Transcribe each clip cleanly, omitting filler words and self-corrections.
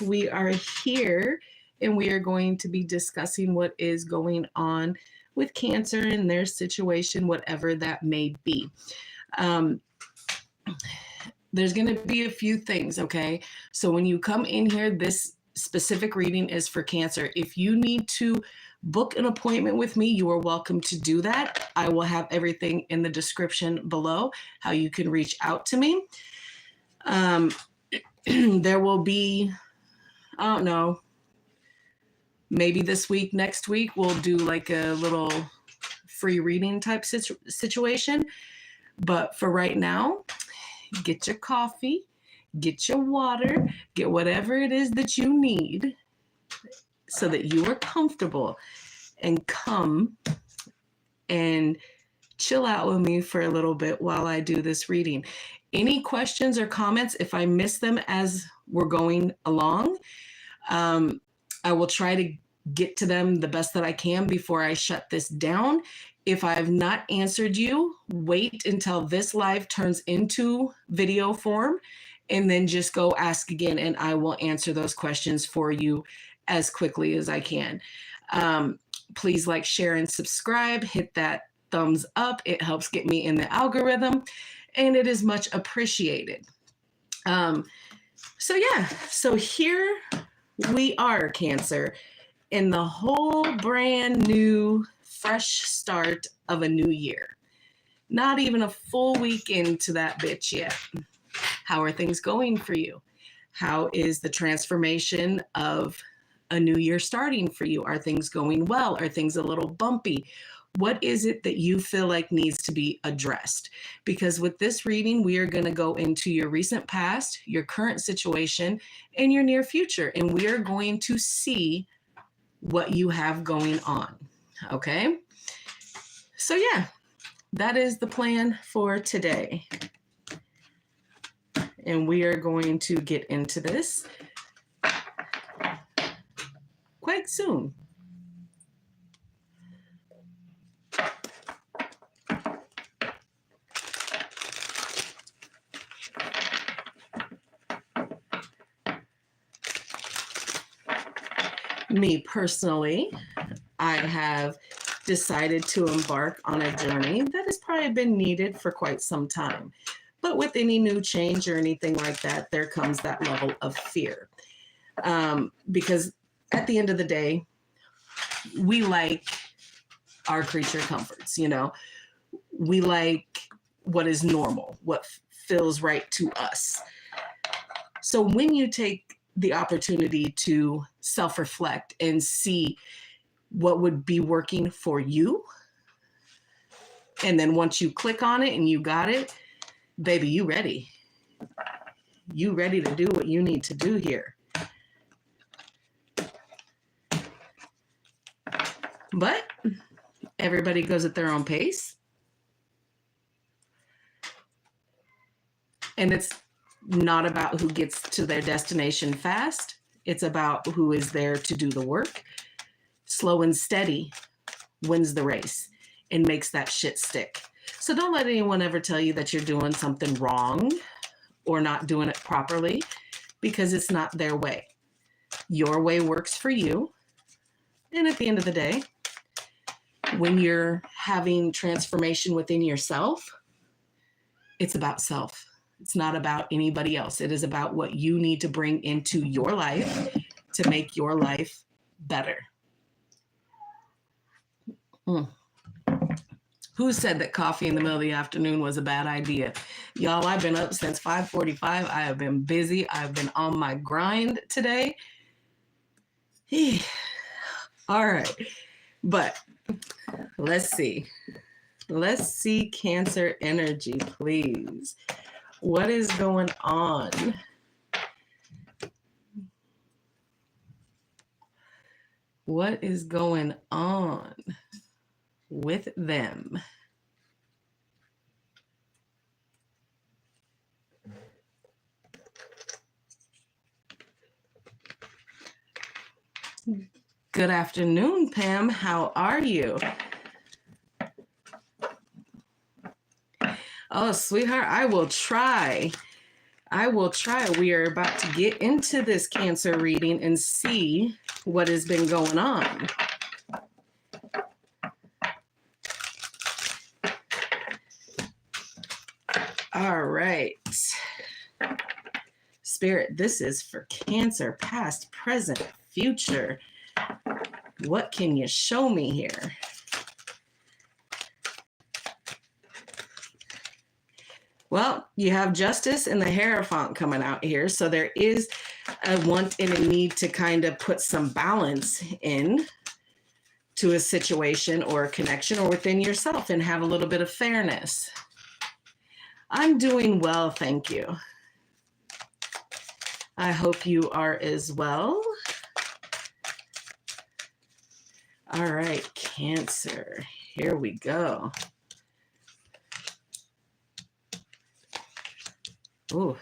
We are here and we are going to be discussing what is going on with Cancer and their situation, whatever that may be. Um, there's going to be a few things, okay? So when you come in here, this specific reading is for Cancer. If you need to book an appointment with me, you are welcome to do that. I will have everything in the description below, how you can reach out to me. There will be, I don't know, maybe this week, next week, we'll do like a little free reading type situation. But for right now, get your coffee, get your water, get whatever it is that you need so that you are comfortable, and come and chill out with me for a little bit while I do this reading. Any questions or comments, if I miss them as we're going along, I will try to get to them the best that I can before I shut this down. If I have not answered you, wait until this live turns into video form and then just go ask again, and I will answer those questions for you as quickly as I can. Please like, share, and subscribe. Hit that thumbs up. It helps get me in the algorithm, and it is much appreciated. So here we are, Cancer, in the whole brand new, fresh start of a new year. Not even a full week into that bitch yet. How are things going for you? How is the transformation of a new year starting for you? Are things going well? Are things a little bumpy? What is it that you feel like needs to be addressed? Because with this reading, we are going to go into your recent past, your current situation, and your near future. And we are going to see what you have going on. Okay? So yeah, that is the plan for today. And we are going to get into this quite soon. Me personally, I have decided to embark on a journey that has probably been needed for quite some time. But with any new change or anything like that, there comes that level of fear. Because at the end of the day, we like our creature comforts, you know. We like what is normal, what feels right to us. So when you take the opportunity to self-reflect and see what would be working for you, and then once you click on it and you got it, baby, you ready. You ready to do what you need to do here. But everybody goes at their own pace. And it's not about who gets to their destination fast. It's about who is there to do the work. Slow and steady wins the race and makes that shit stick. So don't let anyone ever tell you that you're doing something wrong or not doing it properly, because it's not their way. Your way works for you. And at the end of the day, when you're having transformation within yourself, it's about self. It's not about anybody else. It is about what you need to bring into your life to make your life better. Who said that coffee in the middle of the afternoon was a bad idea? Y'all, I've been up since 5:45. I have been busy. I've been on my grind today. All right. But let's see. Let's see Cancer energy, please. What is going on? What is going on with them? Good afternoon, Pam. How are you? Oh, sweetheart, I will try. I will try. We are about to get into this Cancer reading and see what has been going on. All right. Spirit, this is for Cancer, past, present, future. What can you show me here? Well, you have Justice and the Hierophant coming out here. So there is a want and a need to kind of put some balance in to a situation or a connection or within yourself and have a little bit of fairness. I'm doing well, thank you. I hope you are as well. All right, Cancer, here we go. Ooh.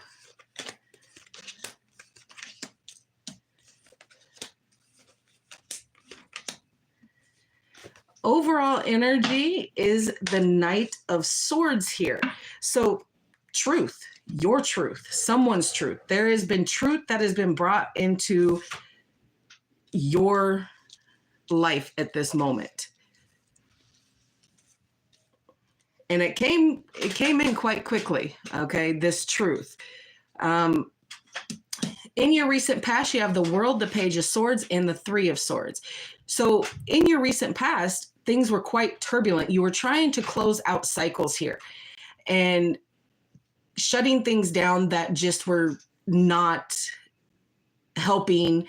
Overall energy is the Knight of Swords here. So truth, your truth, someone's truth. There has been truth that has been brought into your life at this moment. And it came in quite quickly, okay, this truth. In your recent past, you have the World, the Page of Swords, and the Three of Swords. So in your recent past, things were quite turbulent. You were trying to close out cycles here and shutting things down that just were not helping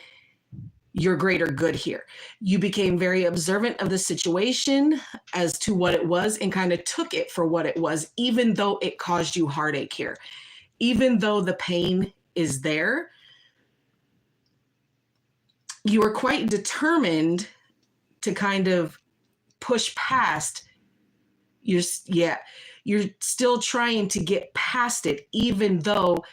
your greater good here. You became very observant of the situation as to what it was and kind of took it for what it was, even though it caused you heartache here. Even though the pain is there, you were quite determined to kind of push past. You're still trying to get past it, even though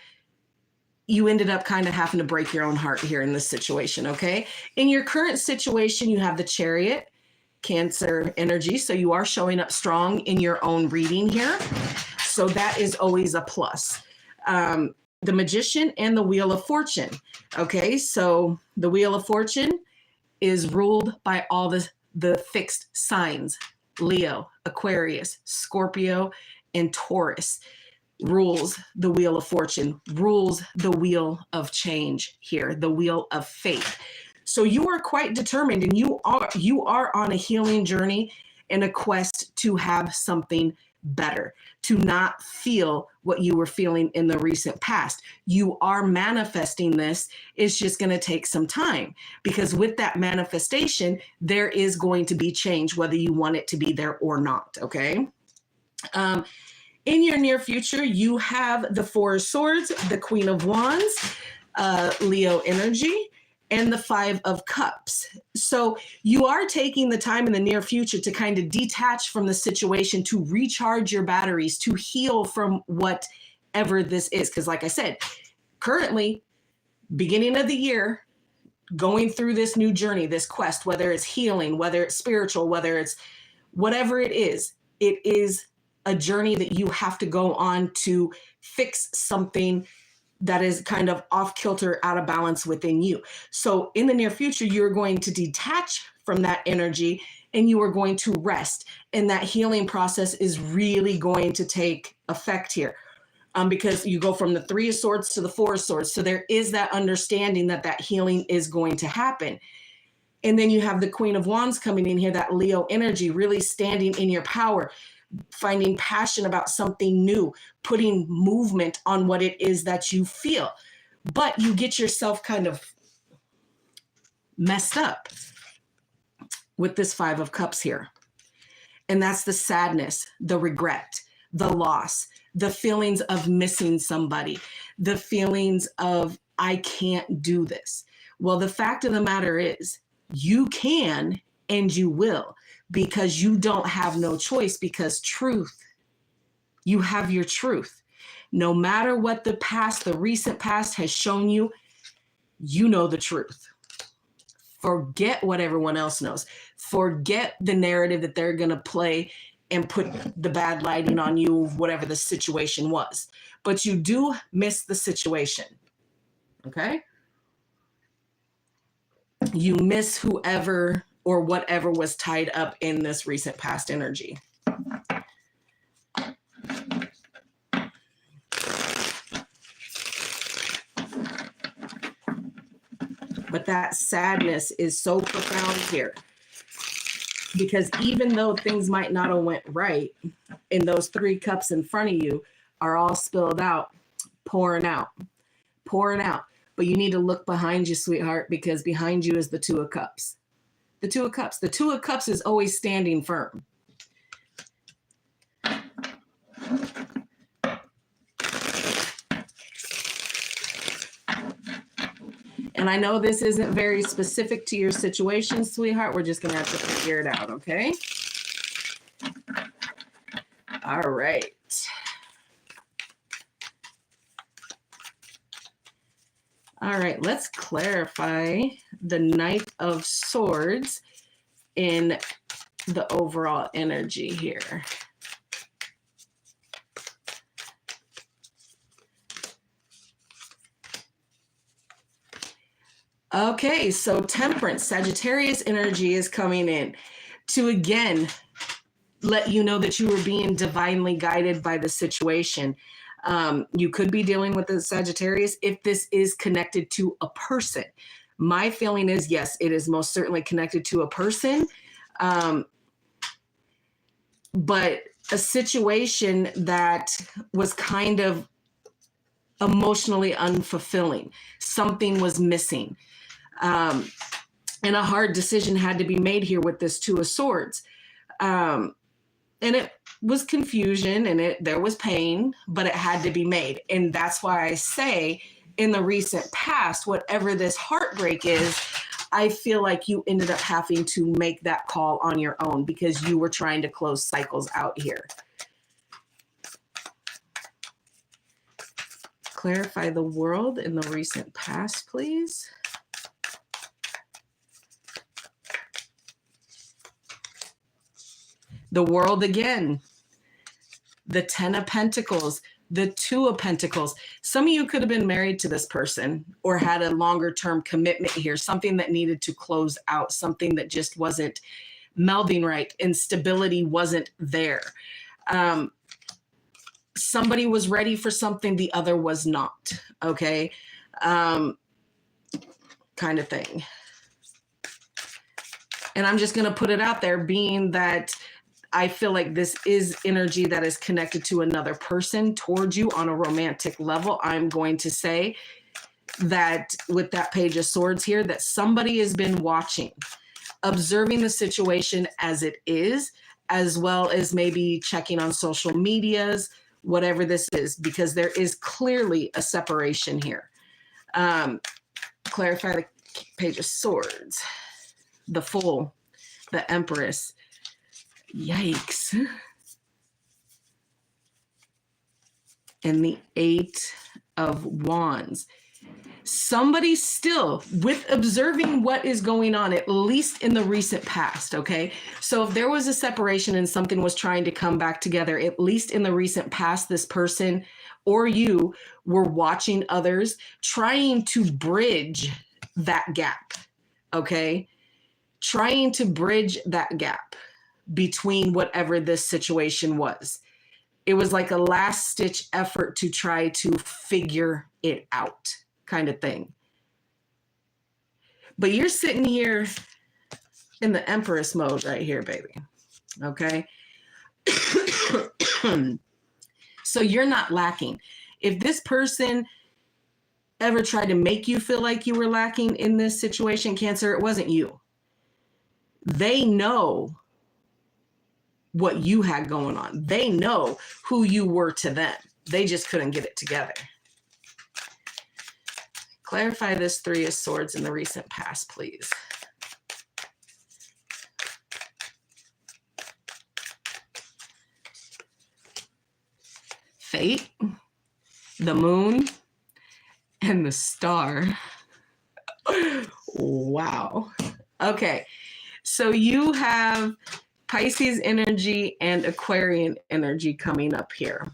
you ended up kind of having to break your own heart here in this situation, okay? In your current situation, you have the Chariot, Cancer energy, so you are showing up strong in your own reading here. So that is always a plus. The Magician and the Wheel of Fortune, okay? So the Wheel of Fortune is ruled by all the fixed signs, Leo, Aquarius, Scorpio, and Taurus. Rules the Wheel of Fortune, rules the wheel of change here, the wheel of fate. So you are quite determined, and you are on a healing journey and a quest to have something better, to not feel what you were feeling in the recent past. You are manifesting this. It's just going to take some time, because with that manifestation, there is going to be change, whether you want it to be there or not, okay? In your near future, you have the Four of Swords, the Queen of Wands, Leo energy, and the Five of Cups. So you are taking the time in the near future to kind of detach from the situation, to recharge your batteries, to heal from whatever this is. Because like I said, currently, beginning of the year, going through this new journey, this quest, whether it's healing, whether it's spiritual, whether it's whatever it is a journey that you have to go on to fix something that is kind of off kilter, out of balance within you. So in the near future, you're going to detach from that energy and you are going to rest. And that healing process is really going to take effect here, because you go from the Three of Swords to the Four of Swords. So there is that understanding that that healing is going to happen. And then you have the Queen of Wands coming in here, that Leo energy, really standing in your power, finding passion about something new, putting movement on what it is that you feel. But you get yourself kind of messed up with this Five of Cups here. And that's the sadness, the regret, the loss, the feelings of missing somebody, the feelings of, I can't do this. Well, the fact of the matter is, you can and you will, because you don't have no choice, because truth, you have your truth. No matter what the past, the recent past has shown you, you know the truth. Forget what everyone else knows. Forget the narrative that they're going to play and put the bad lighting on you, whatever the situation was. But you do miss the situation, okay? You miss whoever or whatever was tied up in this recent past energy. But that sadness is so profound here, because even though things might not have went right, in those 3 cups in front of you are all spilled out, pouring out. But you need to look behind you, sweetheart, because behind you is the 2 of Cups. The 2 of Cups. The 2 of Cups is always standing firm. And I know this isn't very specific to your situation, sweetheart. We're just going to have to figure it out, okay? All right. All right, let's clarify the Knight of Swords in the overall energy here. Okay, so Temperance, Sagittarius energy is coming in to again let you know that you were being divinely guided by the situation. You could be dealing with the Sagittarius if this is connected to a person. My feeling is, yes, it is most certainly connected to a person, but a situation that was kind of emotionally unfulfilling. Something was missing. And a hard decision had to be made here with this 2 of Swords. And it was confusion and there was pain, but it had to be made. And that's why I say in the recent past, whatever this heartbreak is, I feel like you ended up having to make that call on your own because you were trying to close cycles out here. Clarify the world in the recent past, please. The world again, the 10 of Pentacles, the 2 of Pentacles. Some of you could have been married to this person or had a longer term commitment here, something that needed to close out, something that just wasn't melding right and stability wasn't there. Somebody was ready for something, the other was not, okay? Kind of thing. And I'm just going to put it out there, being that I feel like this is energy that is connected to another person towards you on a romantic level. I'm going to say that with that Page of Swords here, that somebody has been watching, observing the situation as it is, as well as maybe checking on social medias, whatever this is, because there is clearly a separation here. Clarify the Page of Swords, the Fool, the Empress. Yikes. And the 8 of Wands. Somebody still, with observing what is going on, at least in the recent past, okay? So if there was a separation and something was trying to come back together, at least in the recent past, this person or you were watching others, trying to bridge that gap, okay? Trying to bridge that gap between whatever this situation was. It was like a last stitch effort to try to figure it out, kind of thing. But you're sitting here in the Empress mode right here, baby. Okay? So you're not lacking. If this person ever tried to make you feel like you were lacking in this situation, Cancer, it wasn't you. They know what you had going on. They know who you were to them. They just couldn't get it together. Clarify this 3 of Swords in the recent past, please. Fate, the Moon, and the Star. Wow. Okay. So you have Pisces energy and Aquarian energy coming up here.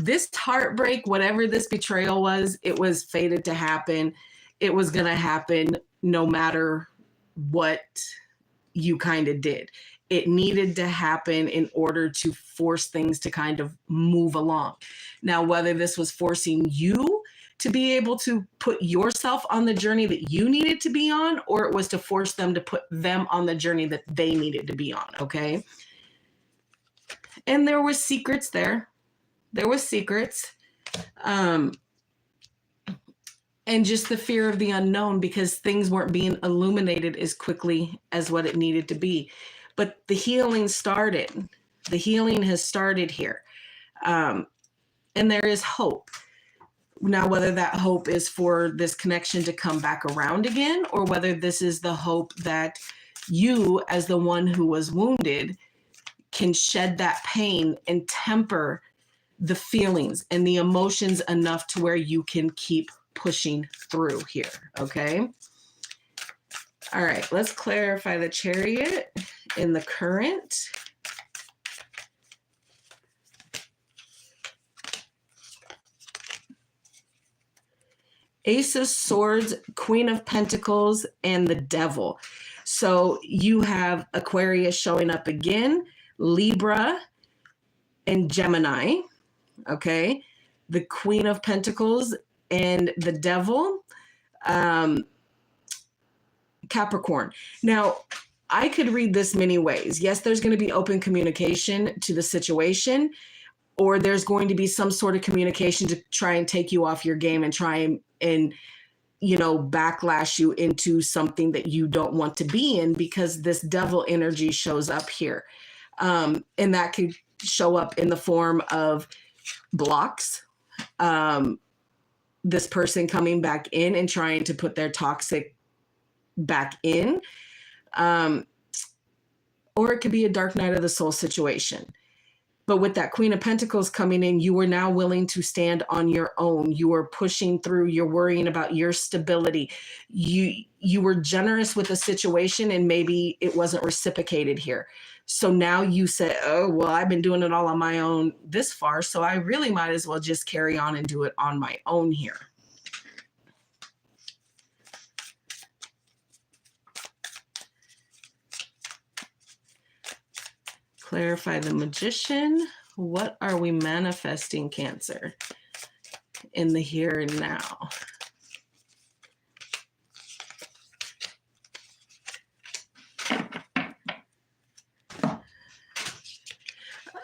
This heartbreak, whatever this betrayal was, it was fated to happen. It was going to happen no matter what you kind of did. It needed to happen in order to force things to kind of move along. Now, whether this was forcing you to be able to put yourself on the journey that you needed to be on, or it was to force them to put them on the journey that they needed to be on, okay? And there were secrets there. There was secrets. And just the fear of the unknown, because things weren't being illuminated as quickly as what it needed to be. But the healing started. The healing has started here. And there is hope. Now, whether that hope is for this connection to come back around again, or whether this is the hope that you, as the one who was wounded, can shed that pain and temper the feelings and the emotions enough to where you can keep pushing through here, okay? All right, let's clarify the Chariot in the current. Ace of Swords, Queen of Pentacles, and the Devil. So you have Aquarius showing up again, Libra, and Gemini, okay? The Queen of Pentacles and the Devil, Capricorn. Now, I could read this many ways. Yes, there's going to be open communication to the situation, or there's going to be some sort of communication to try and take you off your game and try and you know, backlash you into something that you don't want to be in, because this Devil energy shows up here. And that could show up in the form of blocks, this person coming back in and trying to put their toxic back in, or it could be a dark night of the soul situation. But with that Queen of Pentacles coming in, you are now willing to stand on your own. You are pushing through. You're worrying about your stability. You were generous with the situation, and maybe it wasn't reciprocated here. So now you say, oh, well, I've been doing it all on my own this far, so I really might as well just carry on and do it on my own here. Clarify the Magician. What are we manifesting, Cancer, in the here and now?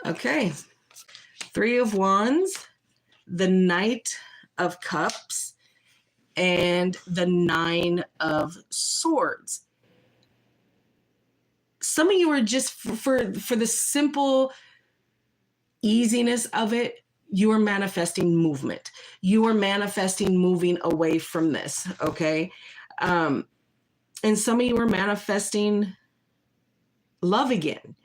Okay. Three of Wands, the Knight of Cups, and the Nine of Swords. Some of you are just, for the simple easiness of it, you are manifesting movement. You are manifesting moving away from this, okay? And some of you are manifesting love again,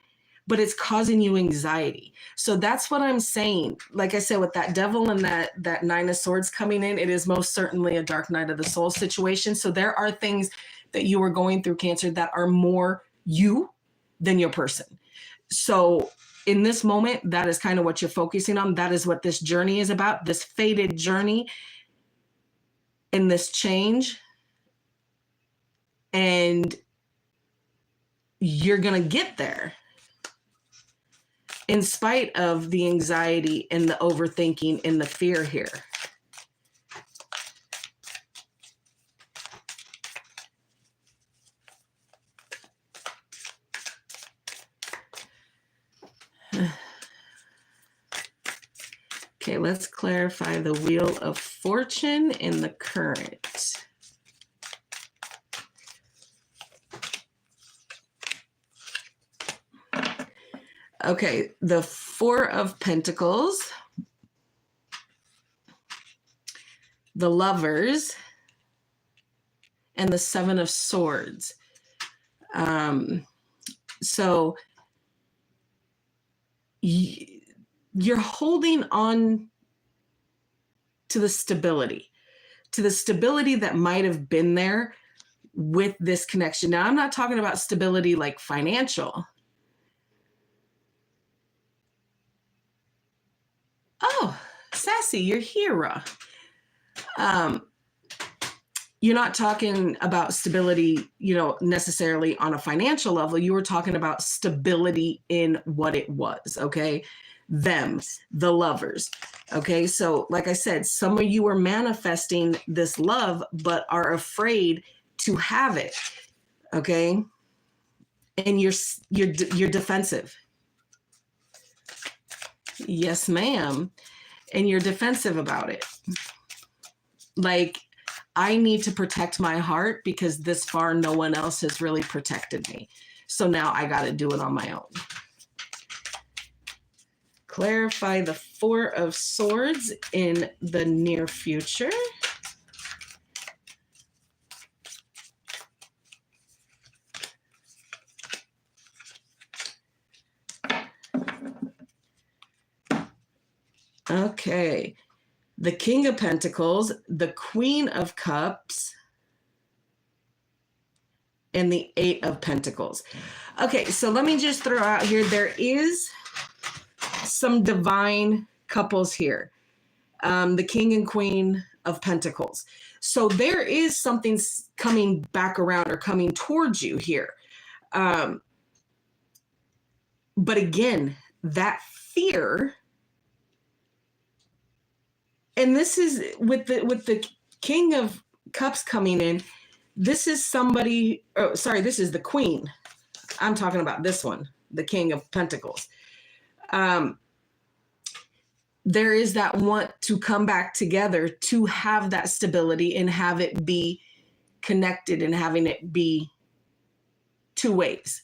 but it's causing you anxiety. So that's what I'm saying. Like I said, with that Devil and that Nine of Swords coming in, it is most certainly a dark night of the soul situation. So there are things that you are going through, Cancer, that are more you than your person. So in this moment, that is kind of what you're focusing on. That is what this journey is about, this fated journey in this change. And you're going to get there in spite of the anxiety and the overthinking and the fear here. Okay, let's clarify the Wheel of Fortune in the current. Okay, the Four of Pentacles, the Lovers, and the Seven of Swords. So you're holding on to the stability that might have been there with this connection. Now, I'm not talking about stability like financial. Oh, Sassy, you're here. You're not talking about stability, necessarily on a financial level. You were talking about stability in what it was, okay? Them, the lovers, okay? So like I said, some of you are manifesting this love, but are afraid to have it, okay? And you're defensive. Yes, ma'am. And you're defensive about it. Like, I need to protect my heart because this far no one else has really protected me. So now I got to do it on my own. Clarify the Four of Swords in the near future. Okay. The King of Pentacles, the Queen of Cups, and the Eight of Pentacles. Okay, so let me just throw out here, there is some divine couples here. The King and Queen of Pentacles. So there is something coming back around or coming towards you here. But again, that fear, and this is with the King of Cups coming in, this is somebody, this is the Queen. I'm talking about this one, the King of Pentacles. There is that want to come back together to have that stability and have it be connected and having it be two ways,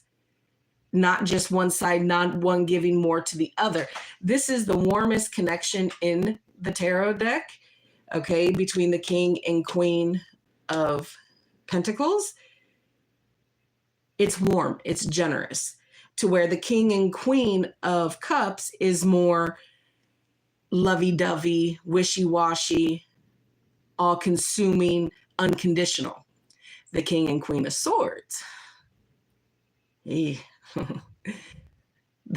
not just one side, not one giving more to the other. This is the warmest connection in the tarot deck, okay, between the King and Queen of Pentacles. It's warm, it's generous, to where the King and Queen of Cups is more lovey-dovey, wishy-washy, all-consuming, unconditional. The King and Queen of Swords. The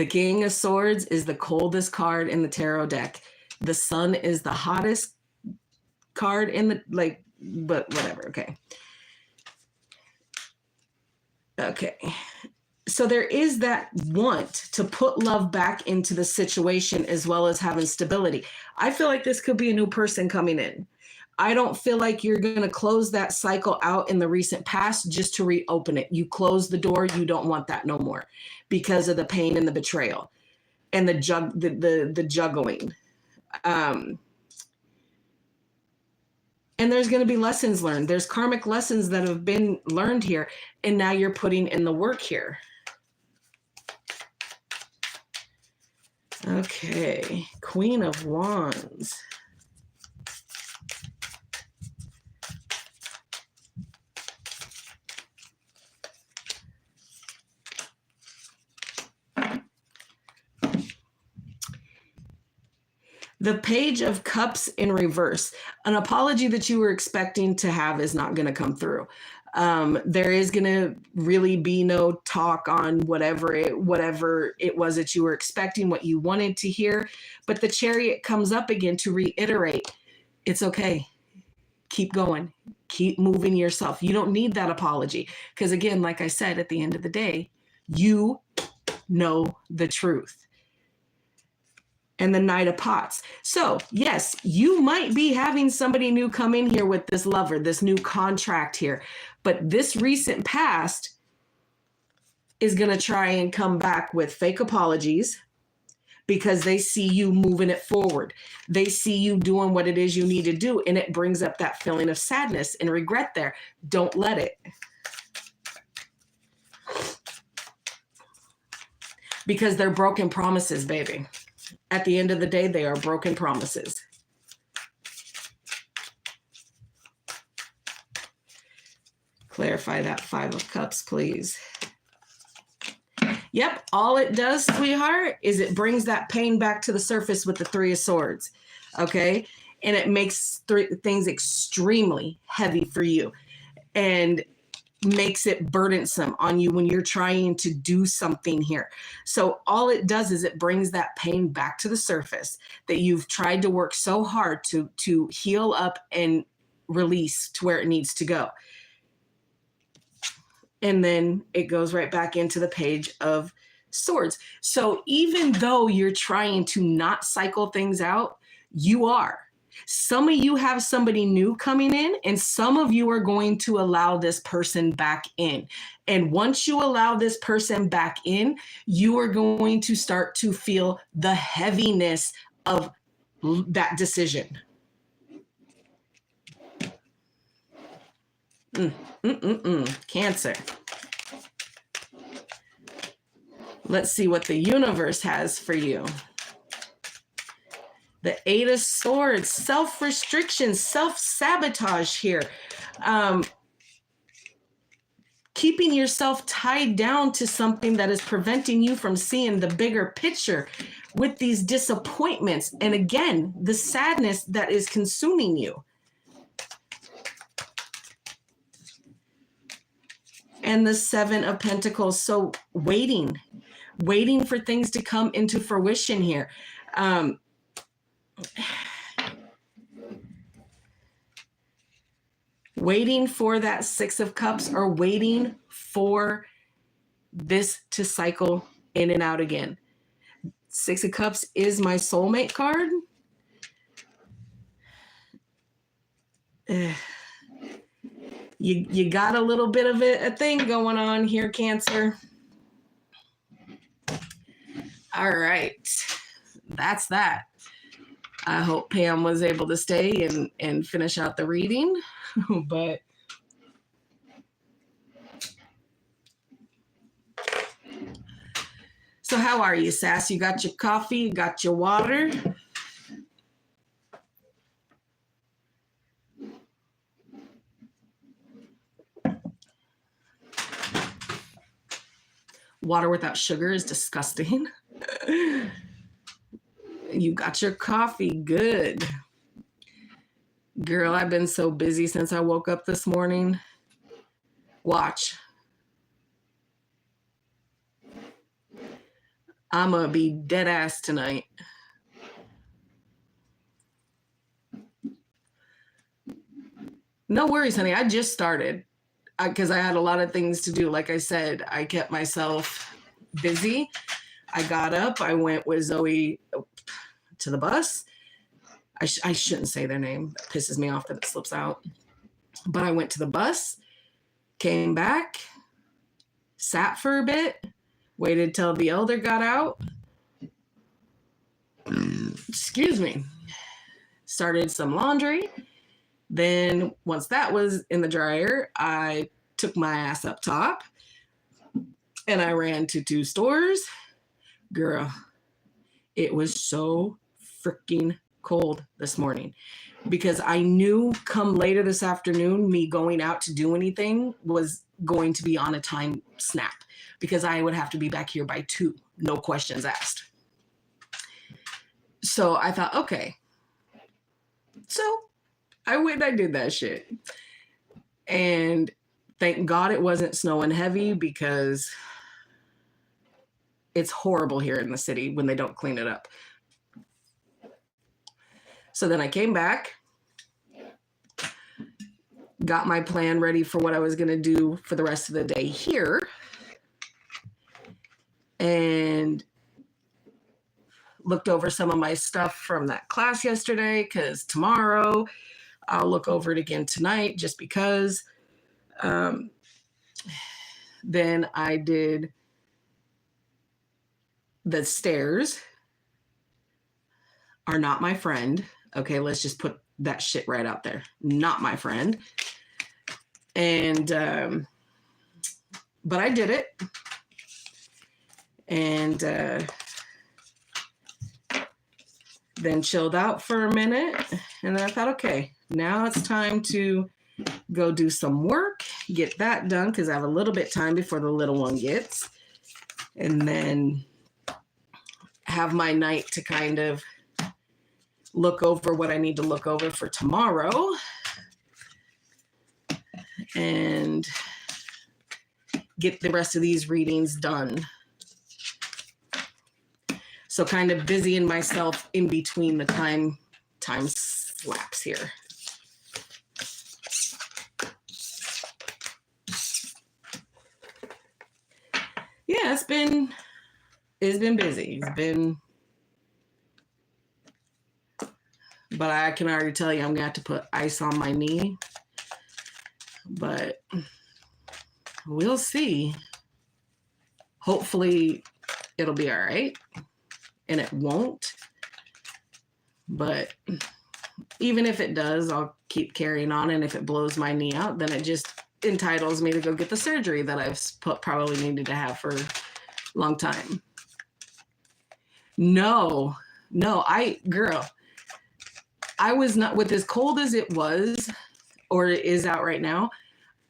King of Swords is the coldest card in the tarot deck. The Sun is the hottest card in the, but whatever, okay. Okay. So there is that want to put love back into the situation as well as having stability. I feel like this could be a new person coming in. I don't feel like you're going to close that cycle out in the recent past just to reopen it. You close the door. You don't want that no more because of the pain and the betrayal and the juggling. And there's going to be lessons learned. There's karmic lessons that have been learned here. And now you're putting in the work here. Okay, Queen of Wands. The Page of Cups in reverse. An apology that you were expecting to have is not going to come through. There is going to really be no talk on whatever it was that you were expecting, what you wanted to hear. But the Chariot comes up again to reiterate, it's okay. Keep going. Keep moving yourself. You don't need that apology. Because again, like I said, at the end of the day, you know the truth. And the Knight of Pots. So yes, you might be having somebody new come in here with this lover, this new contract here. But this recent past is going to try and come back with fake apologies because they see you moving it forward. They see you doing what it is you need to do. And it brings up that feeling of sadness and regret there. Don't let it. Because they're broken promises, baby. At the end of the day, they are broken promises. Clarify that Five of Cups, please. Yep, all it does, sweetheart, is it brings that pain back to the surface with the Three of Swords, okay? And it makes things extremely heavy for you. And makes it burdensome on you when you're trying to do something here. So all it does is it brings that pain back to the surface that you've tried to work so hard to heal up and release to where it needs to go. And then it goes right back into the Page of Swords. So even though you're trying to not cycle things out, you are. Some of you have somebody new coming in, and some of you are going to allow this person back in. And once you allow this person back in, you are going to start to feel the heaviness of that decision. Cancer. Let's see what the universe has for you. The Eight of Swords, self-restriction, self-sabotage here. Keeping yourself tied down to something that is preventing you from seeing the bigger picture with these disappointments. And again, the sadness that is consuming you. And the Seven of Pentacles. So waiting for things to come into fruition here. Waiting for that Six of Cups, or waiting for this to cycle in and out again. Six of Cups is my soulmate card. You got a little bit of a thing going on here, Cancer. All right. That's that. I hope Pam was able to stay and finish out the reading. But so how are you, Sass? You got your coffee? You got your water? Water without sugar is disgusting. You got your coffee. Good. Girl, I've been so busy since I woke up this morning. Watch. I'm going to be dead ass tonight. No worries, honey. I just started because I had a lot of things to do. Like I said, I kept myself busy. I got up. I went with Zoe to the bus. I shouldn't say their name. That pisses me off that it slips out. But I went to the bus, came back, sat for a bit, waited till the elder got out. Excuse me. Started some laundry. Then once that was in the dryer, I took my ass up top and I ran to 2 stores. Girl, it was so freaking cold this morning because I knew come later this afternoon, me going out to do anything was going to be on a time snap because I would have to be back here by 2, no questions asked. So I thought, okay. So I went and I did that shit. And thank God it wasn't snowing heavy because it's horrible here in the city when they don't clean it up. So then I came back, got my plan ready for what I was going to do for the rest of the day here, and looked over some of my stuff from that class yesterday because tomorrow I'll look over it again tonight just because. Then I did the stairs are not my friend. Okay, let's just put that shit right out there. Not my friend. And, but I did it. And then chilled out for a minute. And then I thought, okay, now it's time to go do some work, get that done because I have a little bit time before the little one gets. And then have my night to kind of look over what I need to look over for tomorrow. And get the rest of these readings done. So kind of busying myself in between the time slaps here. Yeah, it's been busy. But I can already tell you I'm gonna have to put ice on my knee. But we'll see. Hopefully it'll be all right. And it won't. But even if it does, I'll keep carrying on. And if it blows my knee out, then it just entitles me to go get the surgery that I've probably needed to have for a long time. No, girl, I was not, with as cold as it was, or it is out right now,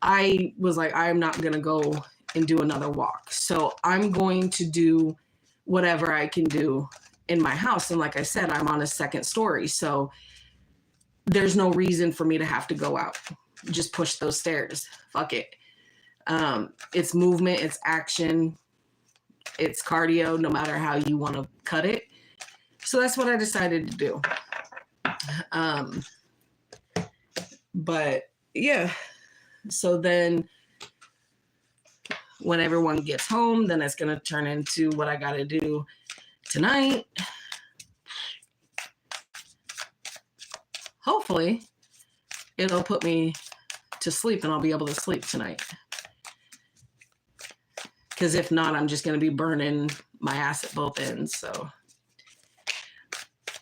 I was like, I'm not going to go and do another walk. So I'm going to do whatever I can do in my house. And like I said, I'm on a second story. So there's no reason for me to have to go out. Just push those stairs. Fuck it. It's movement, it's action, it's cardio, no matter how you want to cut it. So that's what I decided to do. But yeah, so then when everyone gets home, then it's going to turn into what I got to do tonight. Hopefully it'll put me to sleep and I'll be able to sleep tonight. Because if not, I'm just going to be burning my ass at both ends. So,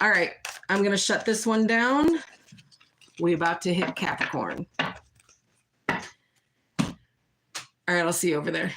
all right, I'm going to shut this one down. We're about to hit Capricorn. All right, I'll see you over there.